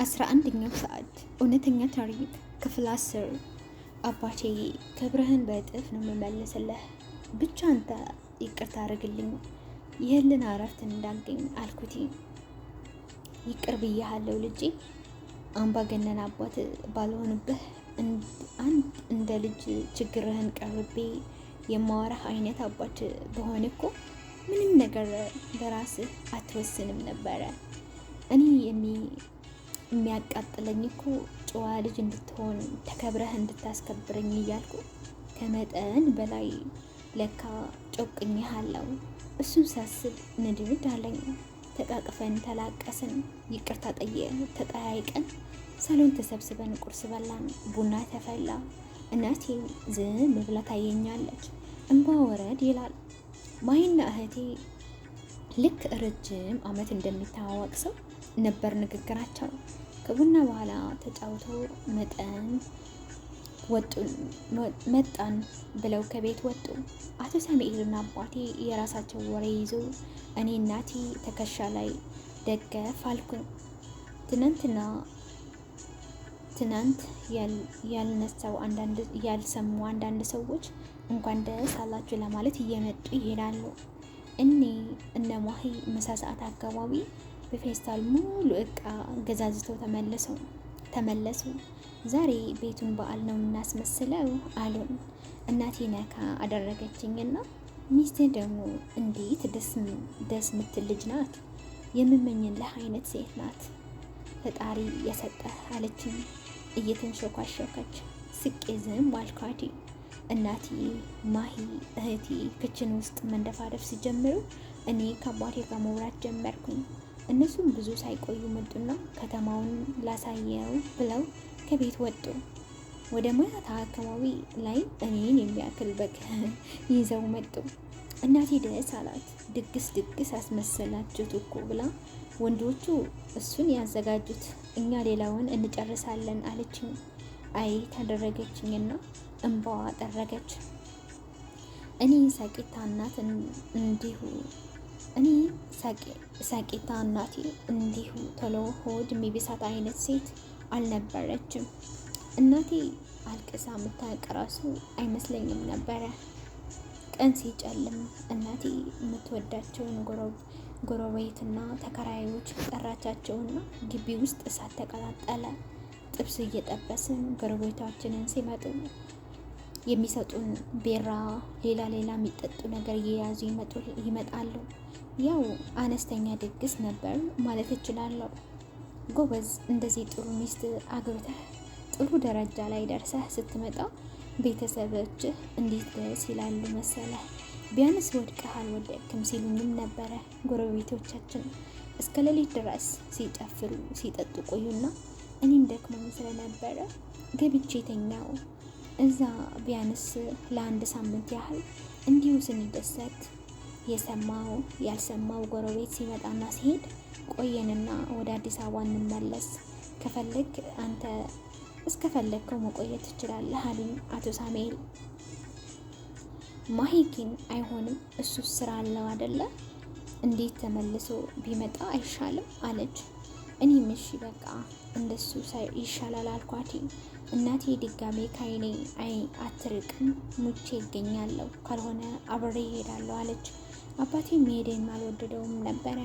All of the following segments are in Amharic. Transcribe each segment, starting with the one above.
11ኛው ሰዓት እውነተኛ ታሪክ ክፍል 10። አባቴ ክብርህን በእጥፍ ነው የምመልስልህ። ብቻ አንተ ይቅርታ አድርግልኝ የህልና እረፍት እንዳገኝ አልኩት። ይቅር ብያሃለው ልጄ። አምባገነን አባት ባልሆንብህ እንደ ልጅ ችግርህን ቀርቤ የማወራህ አይነት አባት በሆን እኮ ምንም ነገር በራስህ አትወስንም ነበረ። እኔ የሚያቃጥለኝ እኮ ጨዋ ልጅ እንድትሆን ተከብረህ እንድታስከብረኝ እያልኩ ከመጠን በላይ ለካ ጮቅኝሃለሁ። እሱን ሳስብ ንድድ አለኝ። ተቃቅፈን ተላቀስን፣ ይቅርታ ተጠያይቀን ሳሎን ተሰብስበን ቁርስ በላን፣ ቡና ተፈላ። እናቴ ዝም ብላ ታየኛለች። እንባ ወረድ ይላል። ማይና እህቴ ልክ ረጅም ዓመት እንደሚታወቅ ሰው ነበር ንግግራቸው። ከቡና በኋላ ተጫውቶ መጣን ብለው ከቤት ወጡ። አቶ ሳሙኤልና አባቴ የራሳቸው ወሬ ይዞ እኔ እናቴ ትከሻ ላይ ደገፍ አልኩኝ። ትናንት ያልሰሙ አንዳንድ ሰዎች እንኳን ደስ አላችሁ ለማለት እየመጡ ይሄዳሉ። እነ ማሂ ምሳ ሰዓት አካባቢ በፌስታል ሙሉ እቃ ገዛዝተው ተመለሱ። ዛሬ ቤቱን በዓል ነው የምናስመስለው አሉን። እናቴ ነካ አደረገችኝና ሚስቴ ደግሞ እንዴት ደስ ምትል ልጅ ናት፣ የምመኝልህ አይነት ሴት ናት ፈጣሪ የሰጠህ አለችኝ እየተንሾካሾከች። ስቄ ዝም አልኳት። እናቴ ማሂ እህቴ ክችን ውስጥ መንደፋደፍ ሲጀምሩ እኔ ከአባቴ ጋር መውራት ጀመርኩኝ። እነሱም ብዙ ሳይቆዩ መጡና ከተማውን ላሳየው ብለው ከቤት ወጡ። ወደ ማታ አካባቢ ላይ እኔን የሚያክል በግ ይዘው መጡ። እናቴ ደስ አላት። ድግስ አስመሰላችሁት እኮ ብላ ወንዶቹ እሱን ያዘጋጁት፣ እኛ ሌላውን እንጨርሳለን አለችኝ። አይ ታደረገችኝና እንባዋ ጠረገች። እኔ ሳቂታ እናቴ እንዲሁ ቶሎ ሆድ የሚብሳት አይነት ሴት አልነበረችም። እናቴ አልቅሳ የምታውቅ ራሱ አይመስለኝም ነበረ። ቀን ሲጨልም እናቴ የምትወዳቸውን ጎረቤትና ተከራዮች ጠራቻቸውና ግቢ ውስጥ እሳት ተቀጣጠለ። ጥብስ እየጠበስን ጎረቤታችንን ሲመጡ የሚሰጡን ቢራ፣ ሌላ የሚጠጡ ነገር እየያዙ ይመጣሉ። ያው አነስተኛ ድግስ ነበር ማለት እችላለሁ። ጎበዝ፣ እንደዚህ ጥሩ ሚስት አግብተህ ጥሩ ደረጃ ላይ ደርሰህ ስትመጣ ቤተሰቦችህ እንዴት ደስ ይላሉ መሰለህ። ቢያንስ ወድቀህ አልወደቅም ሲሉኝም ነበረ። ጎረቤቶቻችን እስከ ሌሊት ድረስ ሲጨፍሩ ሲጠጡ ቆዩና እኔም ደክሞኝ ስለነበረ ገብቼ ተኛው። እዛ ቢያንስ ለአንድ ሳምንት ያህል እንዲሁ ስንደሰት የሰማው ያልሰማው ጎረቤት ሲመጣና ሲሄድ ቆየንና ወደ አዲስ አበባ እንመለስ፣ ከፈለግ አንተ እስከፈለግከው መቆየት ትችላለህ አሉኝ አቶ ሳሙኤል። ማሂ ግን አይሆንም፣ እሱ ስራ አለው አይደለ፣ እንዴት ተመልሶ ቢመጣ አይሻልም አለች። እኔም እሺ በቃ እንደሱ ይሻላል አልኳት። እናቴ ድጋሜ ከአይኔ አትርቅም፣ ሙቼ ይገኛለሁ፣ ካልሆነ አብሬ ይሄዳለሁ አለች። አባቴ መሄዴን አልወደደውም ነበረ።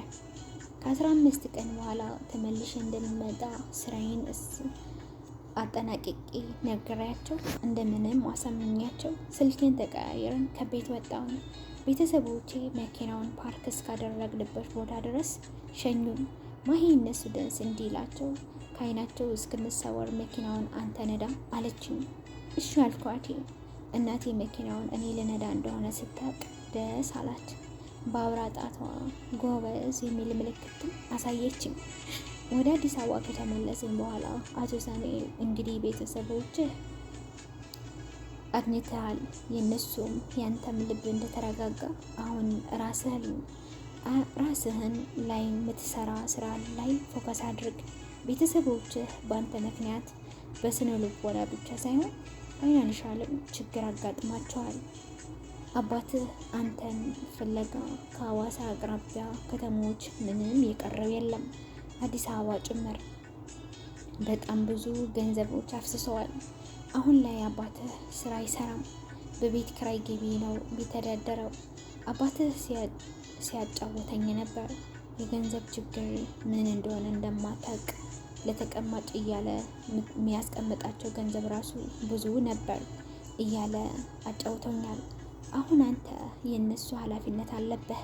ከ15 ቀን በኋላ ተመልሼ እንደምመጣ ስራዬን አጠናቅቄ ነግሬያቸው እንደምንም አሳምኛቸው ስልኬን ተቀያየርን ከቤት ወጣሁ። ቤተሰቦቼ መኪናውን ፓርክ እስካደረግንበት ቦታ ድረስ ሸኙን። ማሂ እነሱ ደስ እንዲላቸው ከአይናቸው እስክንሰወር መኪናውን አንተ ነዳ አለችኝ። እሺ አልኳት። እናቴ መኪናውን እኔ ልነዳ እንደሆነ ስታውቅ ደስ አላት። በአውራ ጣቷ ጎበዝ የሚል ምልክትም አሳየችኝ። ወደ አዲስ አበባ ከተመለስን በኋላ አቶ ሳሙኤል እንግዲህ ቤተሰቦችህ አግኝተሃል፣ የእነሱም ያንተም ልብ እንደተረጋጋ አሁን ራስህን ላይ የምትሰራ ስራ ላይ ፎከስ አድርግ። ቤተሰቦችህ በአንተ ምክንያት በስነ ልቦና ብቻ ሳይሆን ፋይናንሻልም ችግር አጋጥሟቸዋል። አባትህ አንተን ፍለጋ ከሐዋሳ አቅራቢያ ከተሞች ምንም የቀረው የለም፣ አዲስ አበባ ጭምር። በጣም ብዙ ገንዘቦች አፍስሰዋል። አሁን ላይ አባትህ ስራ አይሰራም፣ በቤት ክራይ ገቢ ነው የሚተዳደረው። አባትህ ሲያጫወተኝ ነበር የገንዘብ ችግር ምን እንደሆነ እንደማታውቅ፣ ለተቀማጭ እያለ የሚያስቀምጣቸው ገንዘብ ራሱ ብዙ ነበር እያለ አጫውተኛል። አሁን አንተ የእነሱ ኃላፊነት አለብህ።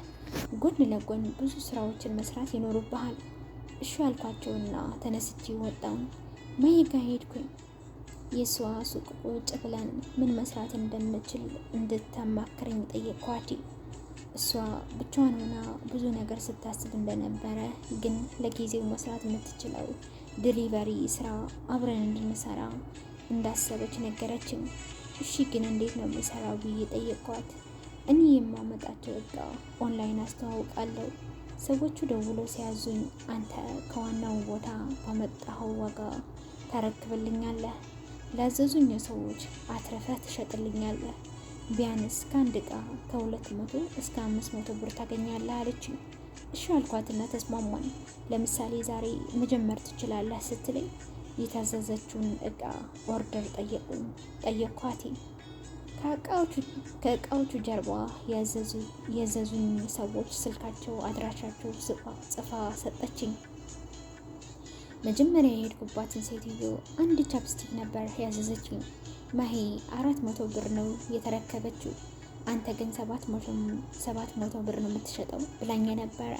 ጎን ለጎን ብዙ ስራዎችን መስራት ይኖሩብሃል። እሺ ያልኳቸውና ተነስቼ ወጣሁ። ማሂ ጋ ሄድኩኝ። የእሷ ሱቅ ቁጭ ብለን ምን መስራት እንደምችል እንድታማክረኝ ጠየቅኳት። እሷ ብቻዋን ሆና ብዙ ነገር ስታስብ እንደነበረ፣ ግን ለጊዜው መስራት የምትችለው ዲሊቨሪ ስራ አብረን እንድንሰራ እንዳሰበች ነገረችኝ። እሺ ግን እንዴት ነው የምሰራው ብዬ ጠየቅኳት። እኔ የማመጣቸው እቃ ኦንላይን አስተዋውቃለሁ። ሰዎቹ ደውሎ ሲያዙኝ አንተ ከዋናው ቦታ ባመጣኸው ዋጋ ታረክብልኛለህ። ላዘዙኝ ሰዎች አትረፈህ ትሸጥልኛለህ። ቢያንስ ከአንድ እቃ ከ200 እስከ 500 ብር ታገኛለህ አለችኝ። እሺ አልኳትና ተስማማን። ለምሳሌ ዛሬ መጀመር ትችላለህ ስትለኝ የታዘዘችውን እቃ ኦርደር ጠየቅኳት። ከእቃዎቹ ጀርባ ያዘዙኝ ሰዎች ስልካቸው፣ አድራሻቸው ጽፋ ሰጠችኝ። መጀመሪያ የሄድኩባትን ሴትዮ አንድ ቻፕስቲክ ነበር ያዘዘችኝ። ማሂ 400 ብር ነው የተረከበችው፣ አንተ ግን 700 ብር ነው የምትሸጠው ብላኝ ነበረ።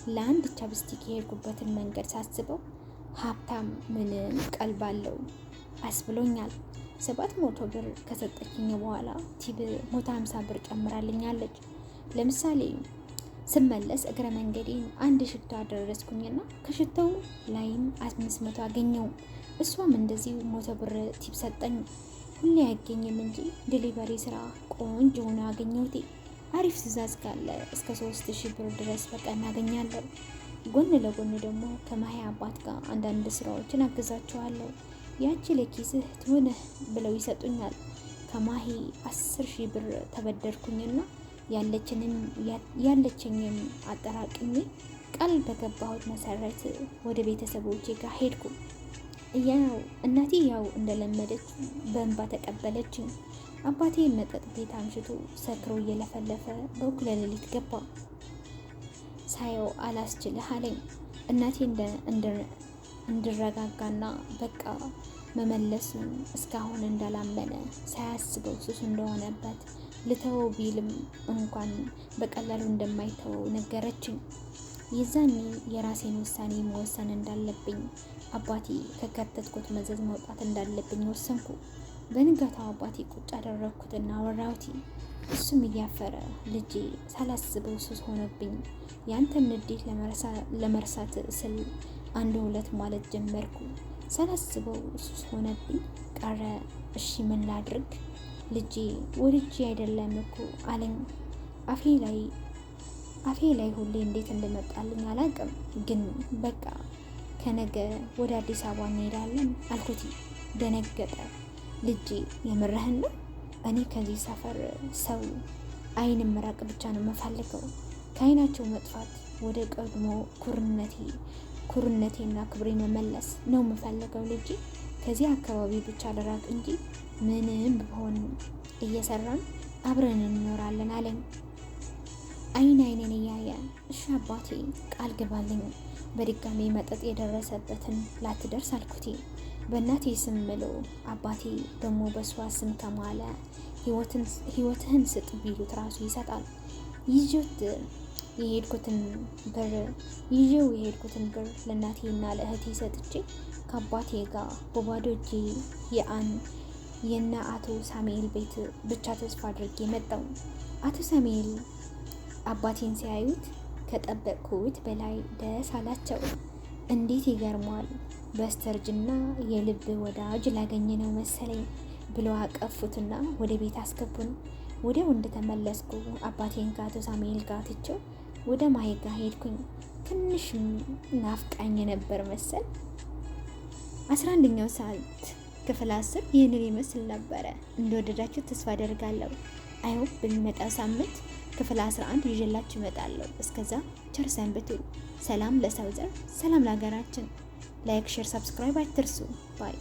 ለአንድ ቻፕስቲክ የሄድኩበትን መንገድ ሳስበው ሀብታም ምንም ቀልብ አለው አስብሎኛል። 700 ብር ከሰጠችኝ በኋላ ቲብ 150 ብር ጨምራልኛለች። ለምሳሌ ስመለስ እግረ መንገዴን አንድ ሽቶ አደረስኩኝና ከሽቶው ላይም 500 አገኘው። እሷም እንደዚህ 100 ብር ቲብ ሰጠኝ። ሁሌ አይገኝም እንጂ ዲሊቨሪ ስራ ቆንጆ ሆኖ አገኘሁት። አሪፍ ትዕዛዝ ካለ እስከ 3000 ብር ድረስ በቀን አገኛለሁ። ጎን ለጎን ደግሞ ከማሂ አባት ጋር አንዳንድ ስራዎችን አግዛቸዋለሁ። ያቺ ለኪስህ ትሆንህ ብለው ይሰጡኛል። ከማሂ 10,000 ብር ተበደርኩኝና ያለችኝን አጠራቅሜ ቃል በገባሁት መሰረት ወደ ቤተሰቦቼ ጋር ሄድኩ። እናቴ ያው እንደለመደች በእንባ ተቀበለችኝ። አባቴ መጠጥ ቤት አምሽቶ ሰክሮ እየለፈለፈ በእኩለ ሌሊት ገባ። ሳየው አላስችልህ አለኝ። እናቴ እንድረጋጋና በቃ መመለሱን እስካሁን እንዳላመነ ሳያስበው ሱስ እንደሆነበት ልተወው ቢልም እንኳን በቀላሉ እንደማይተወው ነገረችኝ። የዛኔ የራሴን ውሳኔ መወሰን እንዳለብኝ፣ አባቴ ከከተትኩት መዘዝ መውጣት እንዳለብኝ ወሰንኩ። በንጋታው አባቴ ቁጭ አደረግኩትና አወራሁት። እሱም እያፈረ ልጄ ሳላስበው ሱስ ሆነብኝ፣ ያንተን ንዴት ለመርሳት ስል 1-2 ማለት ጀመርኩ። ሳላስበው ሱስ ሆነብኝ ቀረ። እሺ ምን ላድርግ ልጄ? ወድጄ አይደለም እኮ አለኝ። አፌ ላይ ሁሌ እንዴት እንደመጣልኝ አላውቅም፣ ግን በቃ ከነገ ወደ አዲስ አበባ እንሄዳለን አልኩት። ደነገጠ። ልጄ የምርህን ነው? እኔ ከዚህ ሰፈር ሰው አይንም መራቅ ብቻ ነው የምፈልገው። ከአይናቸው መጥፋት ወደ ቀድሞ ኩርነቴና ክብሬ መመለስ ነው የምፈልገው ልጄ። ከዚህ አካባቢ ብቻ ልራቅ እንጂ ምንም ቢሆን እየሰራን አብረን እንኖራለን አለኝ። አይኔን እያየ እሺ አባቴ ቃል ግባልኝ፣ በድጋሚ መጠጥ የደረሰበትን ላትደርስ አልኩት። በእናቴ ስም ምሎ አባቴ ደግሞ በሷ ስም ከማለ ህይወትህን ስጥ ቢሉት ራሱ ይሰጣል። ይዤው የሄድኩትን ብር ለእናቴና ለእህቴ ሰጥቼ ከአባቴ ጋር በባዶ እጄ የነ አቶ ሳሙኤል ቤት ብቻ ተስፋ አድርጌ መጣሁ። አቶ ሳሙኤል አባቴን ሲያዩት ከጠበቅኩት በላይ ደስ አላቸው። እንዴት ይገርማል! በስተርጅና የልብ ወዳጅ ላገኘ ነው መሰለኝ ብለው አቀፉትና ወደ ቤት አስገቡን። ወዲያው እንደተመለስኩ አባቴን ከአቶ ሳሙኤል ጋር ትቼው ወደ ማሂ ጋር ሄድኩኝ። ትንሽም ናፍቃኝ ነበር መሰል። 11ኛው ሰዓት ክፍል 10 ይህንን ይመስል ነበረ። እንደወደዳችሁ ተስፋ አደርጋለሁ። አይሆፕ በሚመጣው ሳምንት ክፍል 11 ይዤላችሁ እመጣለሁ። እስከዛ ቸር ሰንብቱ። ሰላም ለሰው ዘር፣ ሰላም ለሀገራችን። ላይክ፣ ሼር፣ ሰብስክራይብ አትርሱ። ባይ